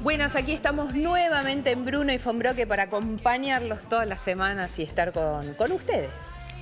Buenas, aquí estamos nuevamente en Bruno y Von Broque para acompañarlos todas las semanas y estar con ustedes.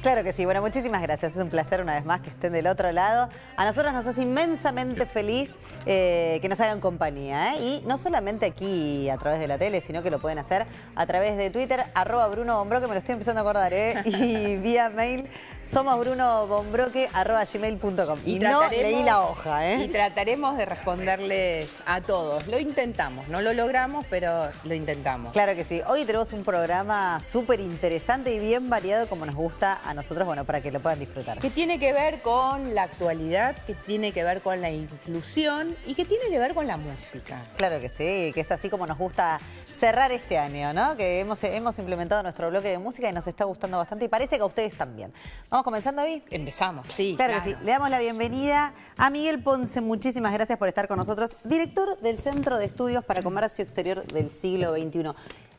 Claro que sí. Bueno, muchísimas gracias. Es un placer una vez más que estén del otro lado. A nosotros nos hace inmensamente feliz que nos hagan compañía, ¿eh? Y no solamente aquí a través de la tele, sino que lo pueden hacer a través de Twitter, @BrunoBonbroque, me lo estoy empezando a acordar, ¿eh? Y vía mail, somosbrunobonbroque@gmail.com. Y no leí la hoja, ¿eh? Y trataremos de responderles a todos. Lo intentamos, no lo logramos, pero lo intentamos. Claro que sí. Hoy tenemos un programa súper interesante y bien variado como nos gusta a nosotros, bueno, para que lo puedan disfrutar. Que tiene que ver con la actualidad, que tiene que ver con la inclusión y que tiene que ver con la música. Claro que sí, que es así como nos gusta cerrar este año, ¿no? Que hemos implementado nuestro bloque de música y nos está gustando bastante y parece que a ustedes también. ¿Vamos comenzando, David? Empezamos, sí. Claro que sí. Le damos la bienvenida a Miguel Ponce. Muchísimas gracias por estar con nosotros. Director del Centro de Estudios para Comercio Exterior del siglo XXI.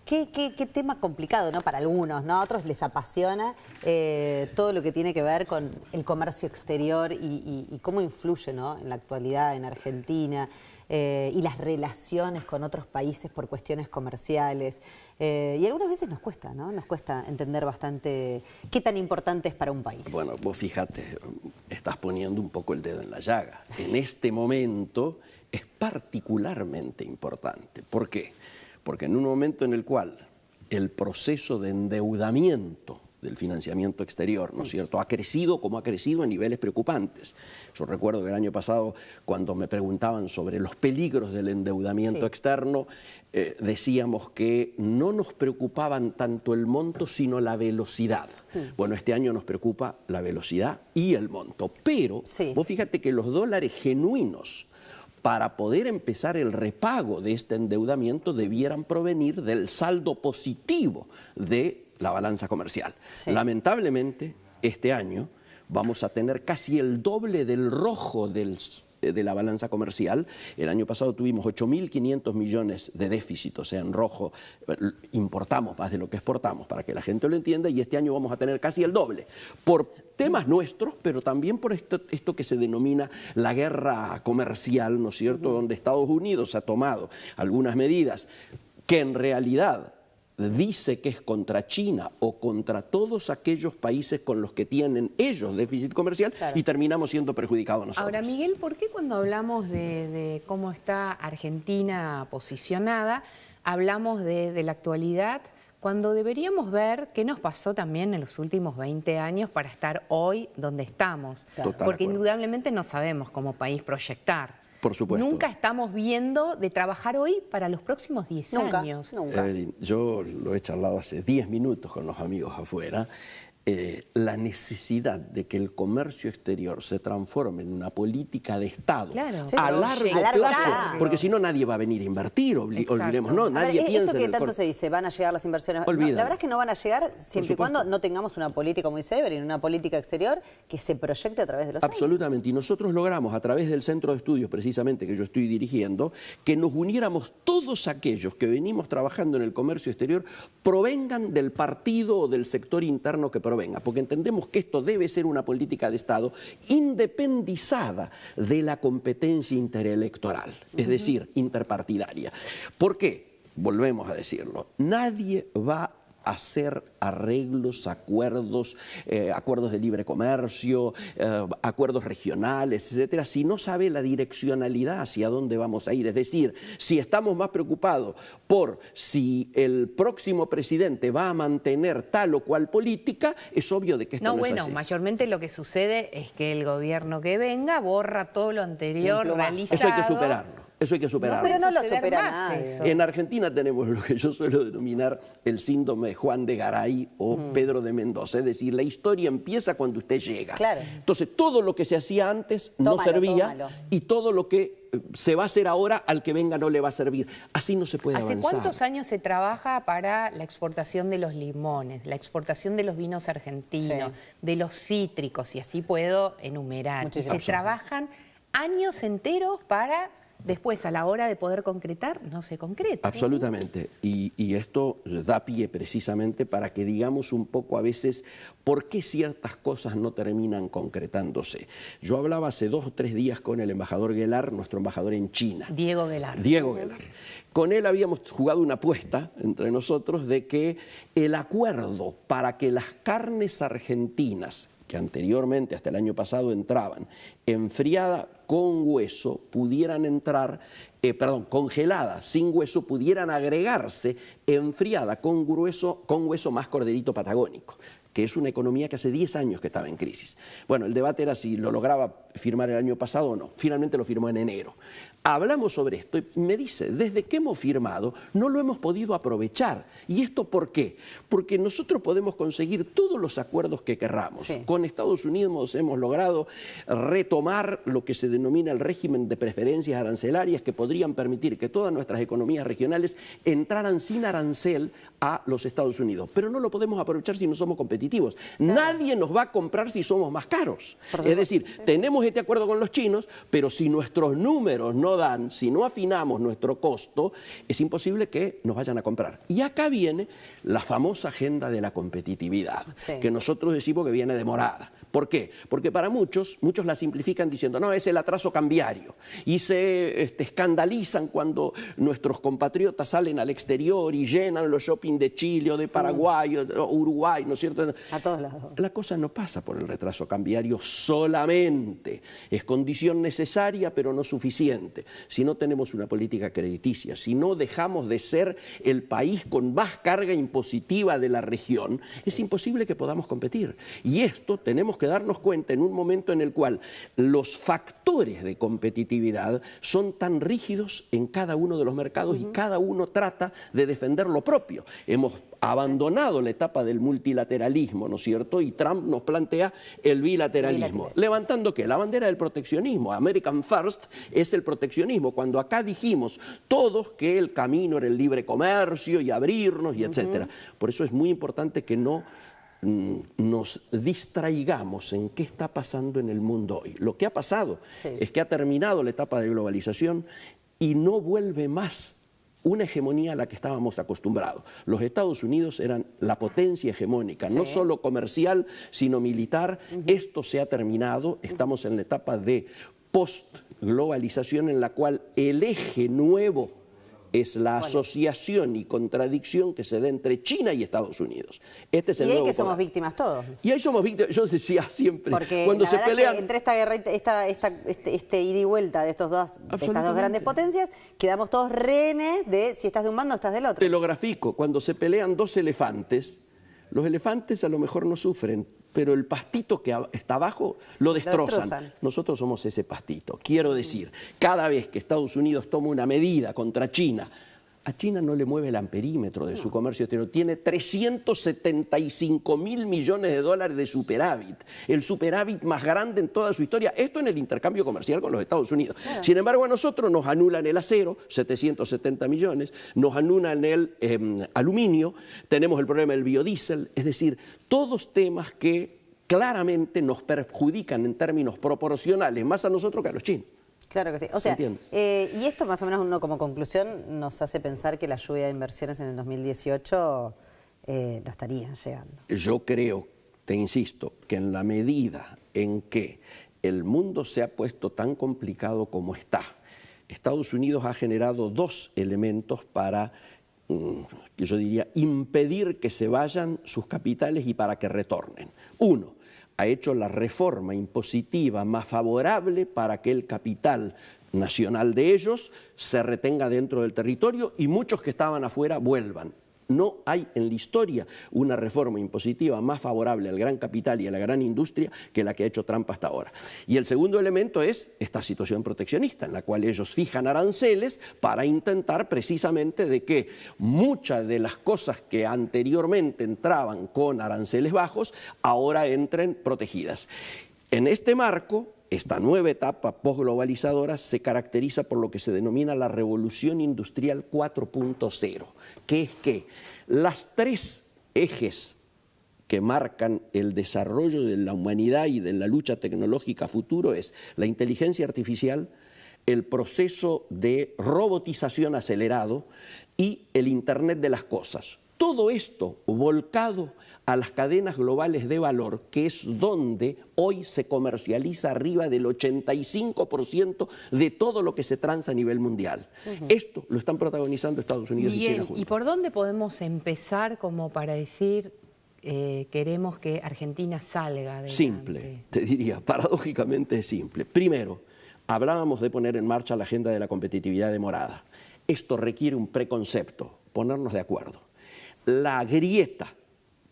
Qué tema complicado, ¿no? Para algunos, ¿no? A otros les apasiona todo lo que tiene que ver con el comercio exterior y cómo influye, ¿no? En la actualidad en Argentina y las relaciones con otros países por cuestiones comerciales. Y algunas veces nos cuesta, ¿no? Nos cuesta entender bastante qué tan importante es para un país. Bueno, vos fíjate, estás poniendo un poco el dedo en la llaga. En este momento es particularmente importante. ¿Por qué? Porque en un momento en el cual el proceso de endeudamiento del financiamiento exterior, ¿no es cierto?, ha crecido como ha crecido en niveles preocupantes. Yo recuerdo que el año pasado, cuando me preguntaban sobre los peligros del endeudamiento externo, decíamos que no nos preocupaban tanto el monto, sino la velocidad. Bueno, este año nos preocupa la velocidad y el monto. Pero vos fíjate que los dólares genuinos, para poder empezar el repago de este endeudamiento, debieran provenir del saldo positivo de la balanza comercial. Lamentablemente, este año vamos a tener casi el doble del rojo de la balanza comercial. El año pasado tuvimos 8.500 millones de déficit, o sea, en rojo importamos más de lo que exportamos, para que la gente lo entienda, y este año vamos a tener casi el doble, por temas nuestros, pero también por esto que se denomina la guerra comercial, ¿no es cierto?, donde Estados Unidos ha tomado algunas medidas que en realidad dice que es contra China o contra todos aquellos países con los que tienen ellos déficit comercial, y terminamos siendo perjudicados nosotros. Ahora, Miguel, ¿por qué cuando hablamos de cómo está Argentina posicionada, hablamos de la actualidad, cuando deberíamos ver qué nos pasó también en los últimos 20 años para estar hoy donde estamos? Porque indudablemente no sabemos como país proyectar. Por supuesto. Nunca estamos viendo de trabajar hoy para los próximos 10 años. Nunca. Yo lo he charlado hace 10 minutos con los amigos afuera. La necesidad de que el comercio exterior se transforme en una política de Estado a largo plazo, porque si no nadie va a venir a invertir, olvidemos, no, nadie piensa esto en que el tanto se dice, van a llegar las inversiones, no, la verdad es que no van a llegar siempre y cuando no tengamos una política muy severa y una política exterior que se proyecte a través de los años. Absolutamente, y nosotros logramos a través del centro de estudios precisamente que yo estoy dirigiendo, que nos uniéramos todos aquellos que venimos trabajando en el comercio exterior, provengan del partido o del sector interno que provenga, porque entendemos que esto debe ser una política de Estado independizada de la competencia interelectoral, es decir, interpartidaria. ¿Por qué? Volvemos a decirlo, nadie va hacer arreglos, acuerdos de libre comercio, acuerdos regionales, etcétera, si no sabe la direccionalidad hacia dónde vamos a ir. Es decir, si estamos más preocupados por si el próximo presidente va a mantener tal o cual política, es obvio de que esto no es así. Mayormente lo que sucede es que el gobierno que venga borra todo lo anterior realizado. Eso hay que superarlo. Eso hay que superarlo. No, pero no lo supera nadie. En Argentina tenemos lo que yo suelo denominar el síndrome de Juan de Garay o Pedro de Mendoza. Es decir, la historia empieza cuando usted llega. Entonces, todo lo que se hacía antes no servía y todo lo que se va a hacer ahora al que venga no le va a servir. Así no se puede avanzar. ¿Hace cuántos años se trabaja para la exportación de los limones, la exportación de los vinos argentinos, de los cítricos? Y así puedo enumerar. Se trabajan años enteros para después a la hora de poder concretar, no se concreta. Absolutamente. Y esto da pie precisamente para que digamos un poco a veces por qué ciertas cosas no terminan concretándose. Yo hablaba hace 2 o 3 días con el embajador Guelar, nuestro embajador en China. Diego Guelar. Diego Guelar. Con él habíamos jugado una apuesta entre nosotros de que el acuerdo para que las carnes argentinas, que anteriormente, hasta el año pasado, entraban enfriada con hueso, pudieran entrar, congeladas sin hueso, pudieran agregarse enfriada con hueso más corderito patagónico, que es una economía que hace 10 años que estaba en crisis. Bueno, el debate era si lo lograba firmar el año pasado o no. Finalmente lo firmó en enero. Hablamos sobre esto y me dice, desde que hemos firmado no lo hemos podido aprovechar. ¿Y esto por qué? Porque nosotros podemos conseguir todos los acuerdos que querramos. Sí. Con Estados Unidos hemos logrado retomar lo que se denomina el régimen de preferencias arancelarias que podrían permitir que todas nuestras economías regionales entraran sin arancel a los Estados Unidos. Pero no lo podemos aprovechar si no somos competitivos. Claro. Nadie nos va a comprar si somos más caros. Es decir, tenemos este acuerdo con los chinos, pero si nuestros números no dan, si no afinamos nuestro costo, es imposible que nos vayan a comprar. Y acá viene la famosa agenda de la competitividad, sí, que nosotros decimos que viene demorada. ¿Por qué? Porque para muchos la simplifican diciendo, no, es el atraso cambiario. Y se escandalizan cuando nuestros compatriotas salen al exterior y llenan los shopping de Chile o de Paraguay o Uruguay, ¿no es cierto? A todos lados. La cosa no pasa por el retraso cambiario solamente. Es condición necesaria, pero no suficiente. Si no tenemos una política crediticia, si no dejamos de ser el país con más carga impositiva de la región, es imposible que podamos competir. Y esto tenemos que darnos cuenta en un momento en el cual los factores de competitividad son tan rígidos en cada uno de los mercados y cada uno trata de defender lo propio. Hemos abandonado la etapa del multilateralismo, ¿no es cierto? Y Trump nos plantea el bilateralismo. ¿Levantando qué? La bandera del proteccionismo. American First es el proteccionismo. Cuando acá dijimos todos que el camino era el libre comercio y abrirnos y etcétera. Por eso es muy importante que no nos distraigamos en qué está pasando en el mundo hoy. Lo que ha pasado es que ha terminado la etapa de globalización y no vuelve más una hegemonía a la que estábamos acostumbrados. Los Estados Unidos eran la potencia hegemónica, no solo comercial, sino militar. Esto se ha terminado, estamos en la etapa de post-globalización en la cual el eje nuevo es la asociación y contradicción que se da entre China y Estados Unidos. Este es el nuevo que somos víctimas todos. Y ahí somos víctimas, yo decía siempre, porque cuando se pelean... entre esta guerra, este ida y vuelta de estas dos grandes potencias, quedamos todos rehenes de si estás de un bando o estás del otro. Te lo grafico, cuando se pelean 2 elefantes, los elefantes a lo mejor no sufren, pero el pastito que está abajo lo destrozan. Nosotros somos ese pastito. Quiero decir, cada vez que Estados Unidos toma una medida contra China, a China no le mueve el amperímetro de su comercio exterior. Tiene 375.000 millones de dólares de superávit. El superávit más grande en toda su historia. Esto en el intercambio comercial con los Estados Unidos. Claro. Sin embargo, a nosotros nos anulan el acero, 770 millones, nos anulan el aluminio, tenemos el problema del biodiesel. Es decir, todos temas que claramente nos perjudican en términos proporcionales, más a nosotros que a los chinos. Claro que sí. O sea, y esto más o menos uno como conclusión nos hace pensar que la lluvia de inversiones en el 2018 no estarían llegando. Yo creo, te insisto, que en la medida en que el mundo se ha puesto tan complicado como está, Estados Unidos ha generado 2 elementos para, que yo diría, impedir que se vayan sus capitales y para que retornen. Uno, ha hecho la reforma impositiva más favorable para que el capital nacional de ellos se retenga dentro del territorio y muchos que estaban afuera vuelvan. No hay en la historia una reforma impositiva más favorable al gran capital y a la gran industria que la que ha hecho Trump hasta ahora. Y el segundo elemento es esta situación proteccionista, en la cual ellos fijan aranceles para intentar precisamente de que muchas de las cosas que anteriormente entraban con aranceles bajos, ahora entren protegidas. En este marco, esta nueva etapa postglobalizadora se caracteriza por lo que se denomina la revolución industrial 4.0, que es que las 3 ejes que marcan el desarrollo de la humanidad y de la lucha tecnológica futuro es la inteligencia artificial, el proceso de robotización acelerado y el Internet de las cosas. Todo esto volcado a las cadenas globales de valor, que es donde hoy se comercializa arriba del 85% de todo lo que se transa a nivel mundial. Esto lo están protagonizando Estados Unidos y China juntos. ¿Y por dónde podemos empezar como para decir queremos que Argentina salga adelante? Simple, te diría, paradójicamente es simple. Primero, hablábamos de poner en marcha la agenda de la competitividad demorada. Esto requiere un preconcepto, ponernos de acuerdo. La grieta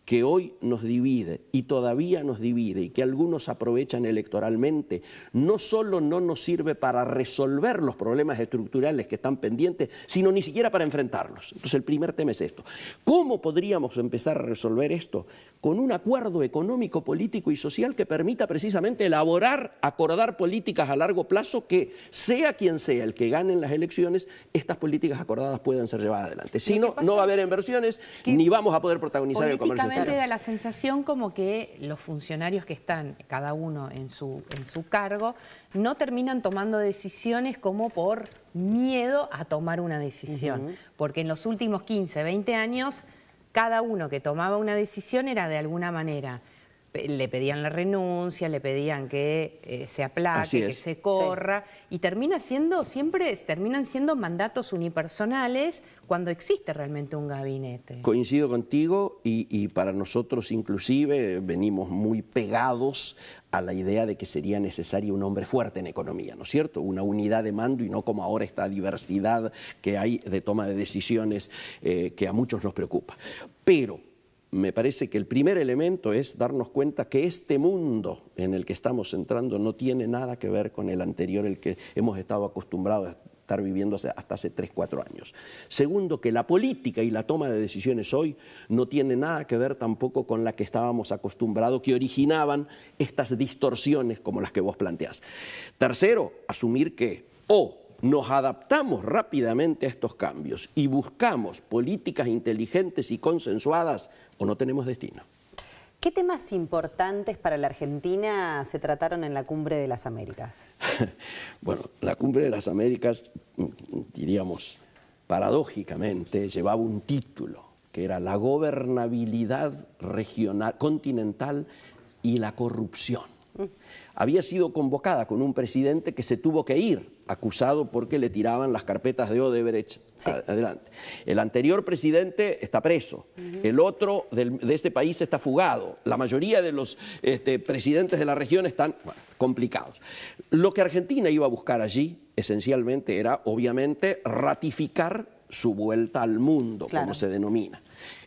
que hoy nos divide y todavía nos divide y que algunos aprovechan electoralmente, no solo no nos sirve para resolver los problemas estructurales que están pendientes, sino ni siquiera para enfrentarlos. Entonces el primer tema es esto. ¿Cómo podríamos empezar a resolver esto? Con un acuerdo económico, político y social que permita precisamente elaborar, acordar políticas a largo plazo que, sea quien sea el que gane en las elecciones, estas políticas acordadas puedan ser llevadas adelante. Si no, no va a haber inversiones ni vamos a poder protagonizar el comercio exterior. Da la sensación como que los funcionarios que están, cada uno en su cargo, no terminan tomando decisiones como por miedo a tomar una decisión. Porque en los últimos 15, 20 años, cada uno que tomaba una decisión era de alguna manera, le pedían la renuncia, le pedían que se aplaque, que se corra, y terminan siendo mandatos unipersonales cuando existe realmente un gabinete. Coincido contigo y para nosotros inclusive venimos muy pegados a la idea de que sería necesario un hombre fuerte en economía, ¿no es cierto? Una unidad de mando y no como ahora esta diversidad que hay de toma de decisiones que a muchos nos preocupa. Pero me parece que el primer elemento es darnos cuenta que este mundo en el que estamos entrando no tiene nada que ver con el anterior, el que hemos estado acostumbrados a estar viviendo hasta hace 3, 4 años. Segundo, que la política y la toma de decisiones hoy no tiene nada que ver tampoco con la que estábamos acostumbrados, que originaban estas distorsiones como las que vos planteás. Tercero, asumir que nos adaptamos rápidamente a estos cambios y buscamos políticas inteligentes y consensuadas o no tenemos destino. ¿Qué temas importantes para la Argentina se trataron en la Cumbre de las Américas? Bueno, la Cumbre de las Américas, diríamos, paradójicamente, llevaba un título, que era la gobernabilidad regional, continental y la corrupción. Había sido convocada con un presidente que se tuvo que ir, acusado porque le tiraban las carpetas de Odebrecht adelante. El anterior presidente está preso, el otro de este país está fugado, la mayoría de los presidentes de la región están complicados. Lo que Argentina iba a buscar allí, esencialmente, era obviamente ratificar su vuelta al mundo, como se denomina.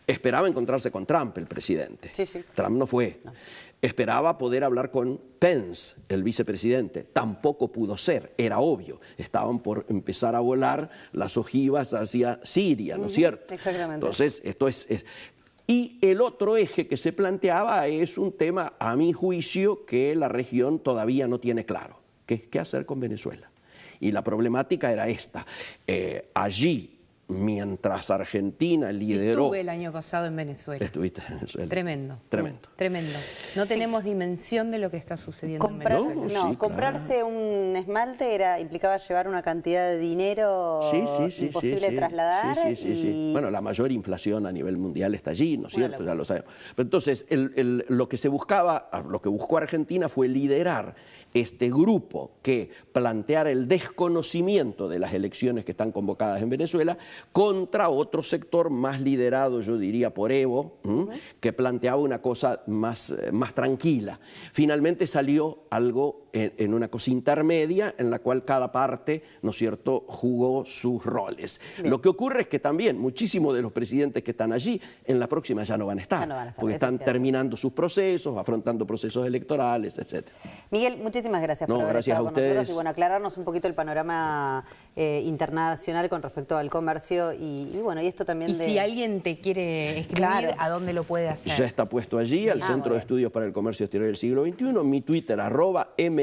Esperaba encontrarse con Trump, el presidente. Trump no fue. Esperaba poder hablar con Pence, el vicepresidente. Tampoco pudo ser, era obvio. Estaban por empezar a volar las ojivas hacia Siria, ¿no es cierto? Exactamente. Entonces, esto es... Y el otro eje que se planteaba es un tema, a mi juicio, que la región todavía no tiene claro. ¿Qué hacer con Venezuela? Y la problemática era esta. Allí, mientras Argentina lideró... Estuve el año pasado en Venezuela. Estuviste en Venezuela. Tremendo. Tremendo. Tremendo. No tenemos dimensión de lo que está sucediendo en Venezuela. Comprarse un esmalte implicaba llevar una cantidad de dinero imposible de trasladar. Bueno, la mayor inflación a nivel mundial está allí, ¿no es cierto? Ya lo sabemos. Pero entonces, lo que se buscaba, lo que buscó Argentina fue liderar este grupo que planteara el desconocimiento de las elecciones que están convocadas en Venezuela contra otro sector más liderado, yo diría, por Evo, que planteaba una cosa más tranquila. Finalmente salió algo en una cosa intermedia en la cual cada parte, ¿no es cierto?, jugó sus roles. Bien. Lo que ocurre es que también muchísimos de los presidentes que están allí en la próxima ya no van a estar, porque están terminando sus procesos, afrontando procesos electorales, etc. Miguel, muchísimas gracias por haber estado con nosotros y bueno, aclararnos un poquito el panorama internacional con respecto al comercio y bueno, y esto también si alguien te quiere escribir, ¿a dónde lo puede hacer? Ya está puesto allí, al Centro de Estudios para el Comercio Exterior del Siglo XXI, mi Twitter,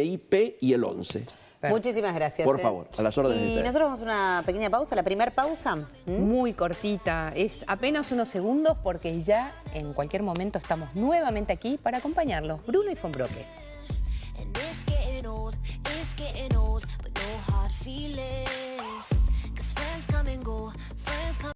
@MIP y el 11. Muchísimas gracias. Por favor, a las órdenes de ustedes. Y nosotros vamos a una pequeña pausa, la primera pausa. Muy cortita, es apenas unos segundos porque ya en cualquier momento estamos nuevamente aquí para acompañarlos, Bruno y Fonbroque. feeling.